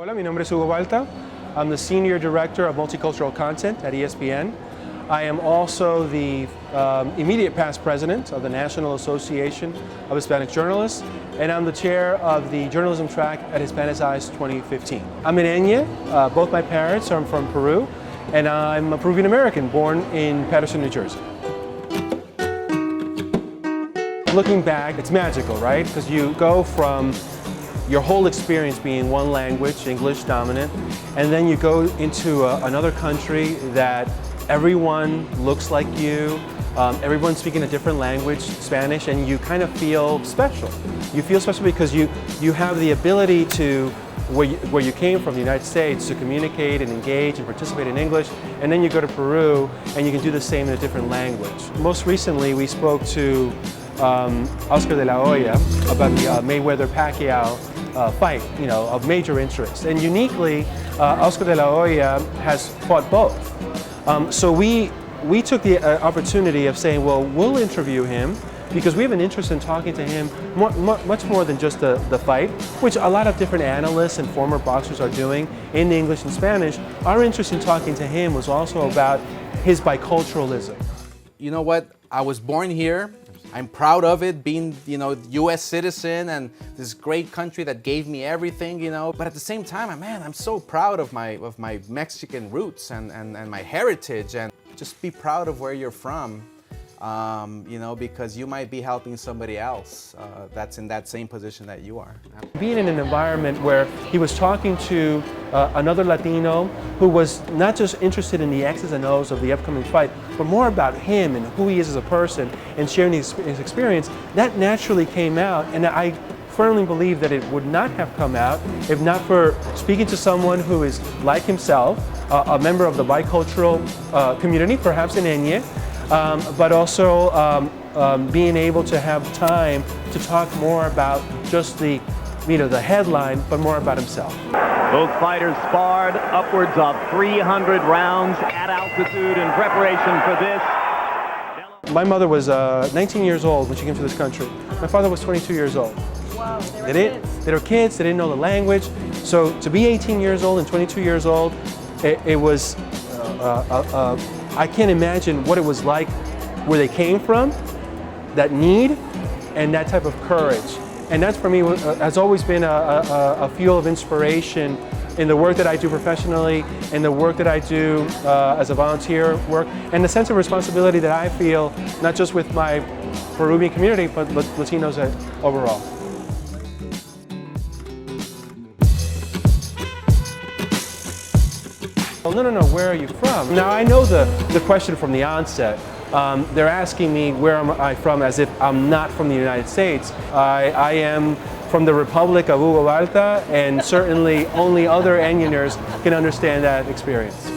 Hola, mi nombre es Hugo Balta. I'm the Senior Director of Multicultural Content at ESPN. I am also the immediate past president of the National Association of Hispanic Journalists, and I'm the chair of the journalism track at Hispanicize 2015. I'm an ñ. Both my parents are from Peru, and I'm a Peruvian-American born in Paterson, New Jersey. Looking back, it's magical, right? Because you go from your whole experience being one language, English dominant, and then you go into another country that everyone looks like you, everyone's speaking a different language, Spanish, and you kind of feel special. You feel special because you have the ability to, where you came from, the United States, to communicate and engage and participate in English, and then you go to Peru and you can do the same in a different language. Most recently, we spoke to Oscar De La Hoya about the Mayweather-Pacquiao fight, of major interest. And uniquely, Oscar De La Hoya has fought both. So we took the opportunity of saying, well, we'll interview him because we have an interest in talking to him much more than just the fight, which a lot of different analysts and former boxers are doing in English and Spanish. Our interest in talking to him was also about his biculturalism. You know what? I was born here. I'm proud of it, being, U.S. citizen and this great country that gave me everything, But at the same time, man, I'm so proud of my Mexican roots and my heritage, and just be proud of where you're from, because you might be helping somebody else that's in that same position that you are. Being in an environment where he was talking to another Latino who was not just interested in the X's and O's of the upcoming fight, but more about him and who he is as a person and sharing his experience, that naturally came out, and I firmly believe that it would not have come out if not for speaking to someone who is like himself, a member of the bicultural community, perhaps in ñ, but also being able to have time to talk more about just the headline, but more about himself. Both fighters sparred upwards of 300 rounds at altitude in preparation for this. My mother was 19 years old when she came to this country. My father was 22 years old. Wow, they were kids, they didn't know the language. So to be 18 years old and 22 years old, it was, I can't imagine what it was like where they came from, that need, and that type of courage. And that for me has always been a fuel of inspiration in the work that I do professionally, in the work that I do as a volunteer work, and the sense of responsibility that I feel, not just with my Peruvian community, but Latinos overall. Oh, no, where are you from? Now I know the question from the onset. They're asking me where am I from as if I'm not from the United States. I am from the Republic of Hugo Balta, and certainly only other ñ-ers can understand that experience.